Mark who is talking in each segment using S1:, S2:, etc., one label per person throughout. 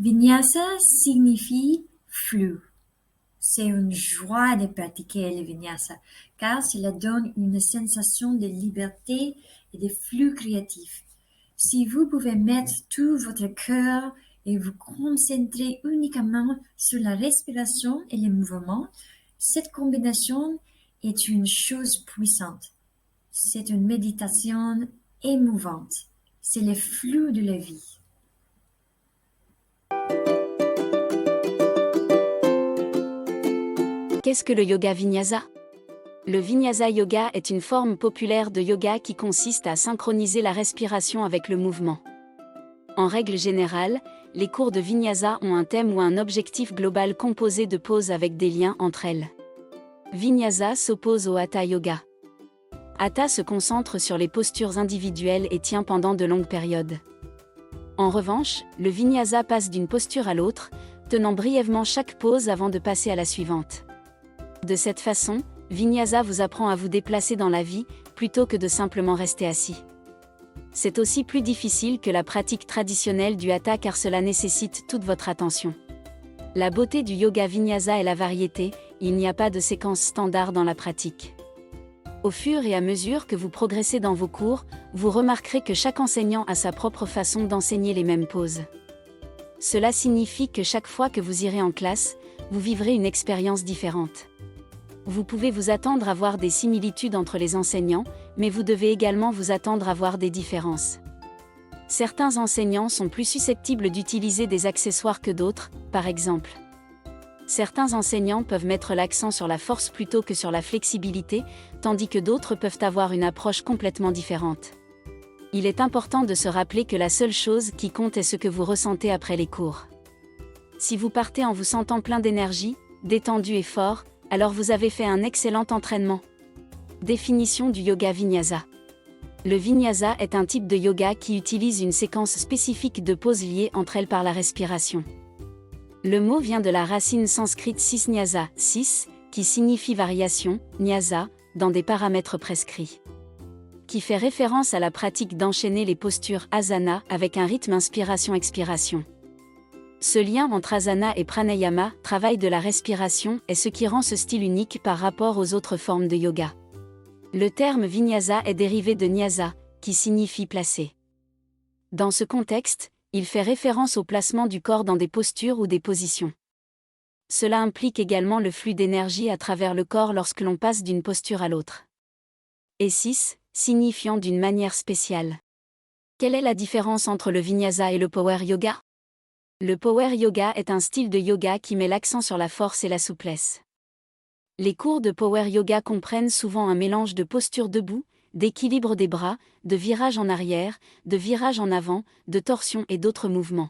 S1: Vinyasa signifie flux. C'est une joie de pratiquer le vinyasa car cela donne une sensation de liberté et de flux créatif. Si vous pouvez mettre tout votre cœur et vous concentrer uniquement sur la respiration et les mouvements, cette combinaison est une chose puissante. C'est une méditation émouvante. C'est le flux de la vie.
S2: Qu'est-ce que le yoga vinyasa? Le vinyasa yoga est une forme populaire de yoga qui consiste à synchroniser la respiration avec le mouvement. En règle générale, les cours de vinyasa ont un thème ou un objectif global composé de poses avec des liens entre elles. Vinyasa s'oppose au hatha yoga. Hatha se concentre sur les postures individuelles et tient pendant de longues périodes. En revanche, le vinyasa passe d'une posture à l'autre, tenant brièvement chaque pose avant de passer à la suivante. De cette façon, vinyasa vous apprend à vous déplacer dans la vie, plutôt que de simplement rester assis. C'est aussi plus difficile que la pratique traditionnelle du hatha car cela nécessite toute votre attention. La beauté du yoga vinyasa est la variété, il n'y a pas de séquence standard dans la pratique. Au fur et à mesure que vous progressez dans vos cours, vous remarquerez que chaque enseignant a sa propre façon d'enseigner les mêmes poses. Cela signifie que chaque fois que vous irez en classe, vous vivrez une expérience différente. Vous pouvez vous attendre à voir des similitudes entre les enseignants, mais vous devez également vous attendre à voir des différences. Certains enseignants sont plus susceptibles d'utiliser des accessoires que d'autres, par exemple. Certains enseignants peuvent mettre l'accent sur la force plutôt que sur la flexibilité, tandis que d'autres peuvent avoir une approche complètement différente. Il est important de se rappeler que la seule chose qui compte est ce que vous ressentez après les cours. Si vous partez en vous sentant plein d'énergie, détendu et fort, alors vous avez fait un excellent entraînement. Définition du yoga vinyasa. Le vinyasa est un type de yoga qui utilise une séquence spécifique de poses liées entre elles par la respiration. Le mot vient de la racine sanskrite sisnyasa, sis, qui signifie variation, nyasa, dans des paramètres prescrits. Qui fait référence à la pratique d'enchaîner les postures asana avec un rythme inspiration-expiration. Ce lien entre asana et pranayama, travail de la respiration, est ce qui rend ce style unique par rapport aux autres formes de yoga. Le terme vinyasa est dérivé de nyasa, qui signifie placer. Dans ce contexte, il fait référence au placement du corps dans des postures ou des positions. Cela implique également le flux d'énergie à travers le corps lorsque l'on passe d'une posture à l'autre. Et sis, signifiant d'une manière spéciale. Quelle est la différence entre le vinyasa et le power yoga? Le power yoga est un style de yoga qui met l'accent sur la force et la souplesse. Les cours de power yoga comprennent souvent un mélange de postures debout, d'équilibre des bras, de virage en arrière, de virage en avant, de torsion et d'autres mouvements.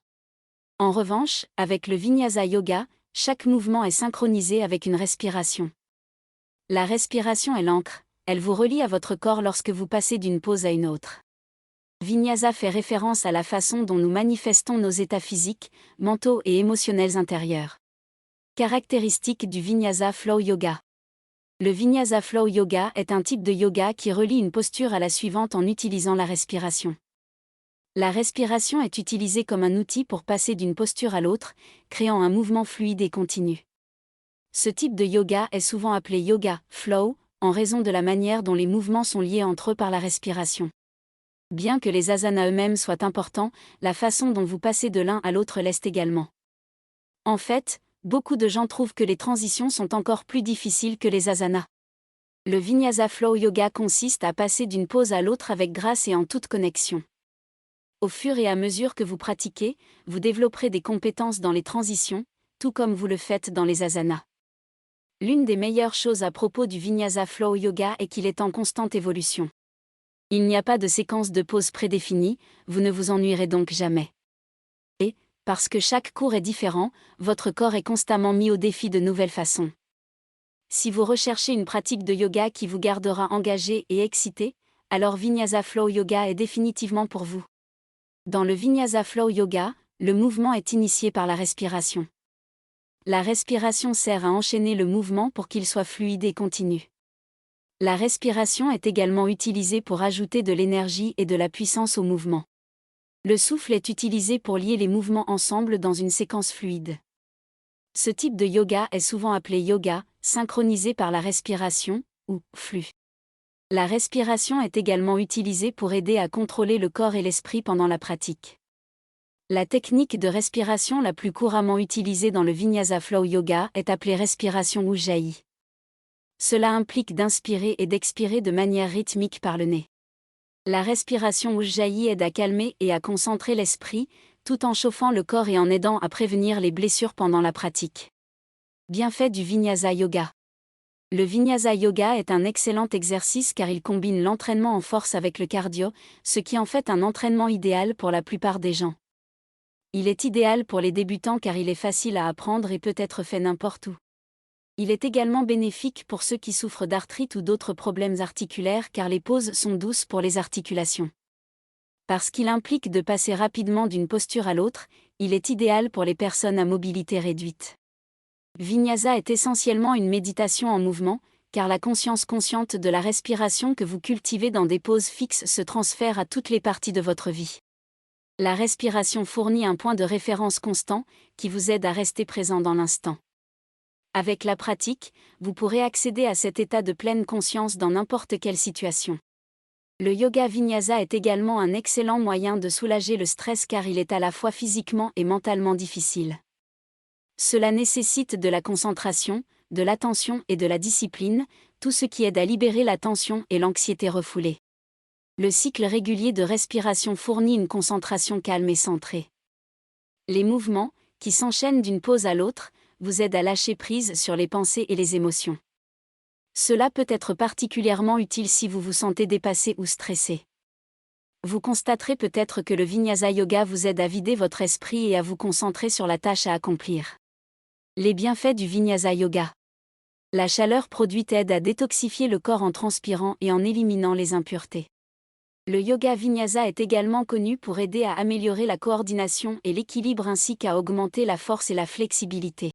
S2: En revanche, avec le vinyasa yoga, chaque mouvement est synchronisé avec une respiration. La respiration est l'encre, elle vous relie à votre corps lorsque vous passez d'une pose à une autre. Vinyasa fait référence à la façon dont nous manifestons nos états physiques, mentaux et émotionnels intérieurs. Caractéristiques du Vinyasa Flow Yoga. Le Vinyasa Flow Yoga est un type de yoga qui relie une posture à la suivante en utilisant la respiration. La respiration est utilisée comme un outil pour passer d'une posture à l'autre, créant un mouvement fluide et continu. Ce type de yoga est souvent appelé yoga flow, en raison de la manière dont les mouvements sont liés entre eux par la respiration. Bien que les asanas eux-mêmes soient importants, la façon dont vous passez de l'un à l'autre l'est également. En fait, beaucoup de gens trouvent que les transitions sont encore plus difficiles que les asanas. Le Vinyasa Flow Yoga consiste à passer d'une pose à l'autre avec grâce et en toute connexion. Au fur et à mesure que vous pratiquez, vous développerez des compétences dans les transitions, tout comme vous le faites dans les asanas. L'une des meilleures choses à propos du Vinyasa Flow Yoga est qu'il est en constante évolution. Il n'y a pas de séquence de pause prédéfinie, vous ne vous ennuierez donc jamais. Et, parce que chaque cours est différent, votre corps est constamment mis au défi de nouvelles façons. Si vous recherchez une pratique de yoga qui vous gardera engagé et excité, alors Vinyasa Flow Yoga est définitivement pour vous. Dans le Vinyasa Flow Yoga, le mouvement est initié par la respiration. La respiration sert à enchaîner le mouvement pour qu'il soit fluide et continu. La respiration est également utilisée pour ajouter de l'énergie et de la puissance au mouvement. Le souffle est utilisé pour lier les mouvements ensemble dans une séquence fluide. Ce type de yoga est souvent appelé yoga, synchronisé par la respiration, ou flux. La respiration est également utilisée pour aider à contrôler le corps et l'esprit pendant la pratique. La technique de respiration la plus couramment utilisée dans le Vinyasa Flow Yoga est appelée respiration Ujjayi. Cela implique d'inspirer et d'expirer de manière rythmique par le nez. La respiration Ujjayi aide à calmer et à concentrer l'esprit, tout en chauffant le corps et en aidant à prévenir les blessures pendant la pratique. Bienfaits du Vinyasa Yoga. Le Vinyasa Yoga est un excellent exercice car il combine l'entraînement en force avec le cardio, ce qui en fait un entraînement idéal pour la plupart des gens. Il est idéal pour les débutants car il est facile à apprendre et peut être fait n'importe où. Il est également bénéfique pour ceux qui souffrent d'arthrite ou d'autres problèmes articulaires car les pauses sont douces pour les articulations. Parce qu'il implique de passer rapidement d'une posture à l'autre, il est idéal pour les personnes à mobilité réduite. Vinyasa est essentiellement une méditation en mouvement, car la conscience consciente de la respiration que vous cultivez dans des pauses fixes se transfère à toutes les parties de votre vie. La respiration fournit un point de référence constant, qui vous aide à rester présent dans l'instant. Avec la pratique, vous pourrez accéder à cet état de pleine conscience dans n'importe quelle situation. Le yoga vinyasa est également un excellent moyen de soulager le stress car il est à la fois physiquement et mentalement difficile. Cela nécessite de la concentration, de l'attention et de la discipline, tout ce qui aide à libérer la tension et l'anxiété refoulée. Le cycle régulier de respiration fournit une concentration calme et centrée. Les mouvements, qui s'enchaînent d'une pause à l'autre, vous aident à lâcher prise sur les pensées et les émotions. Cela peut être particulièrement utile si vous vous sentez dépassé ou stressé. Vous constaterez peut-être que le Vinyasa Yoga vous aide à vider votre esprit et à vous concentrer sur la tâche à accomplir. Les bienfaits du Vinyasa Yoga. La chaleur produite aide à détoxifier le corps en transpirant et en éliminant les impuretés. Le yoga vinyasa est également connu pour aider à améliorer la coordination et l'équilibre ainsi qu'à augmenter la force et la flexibilité.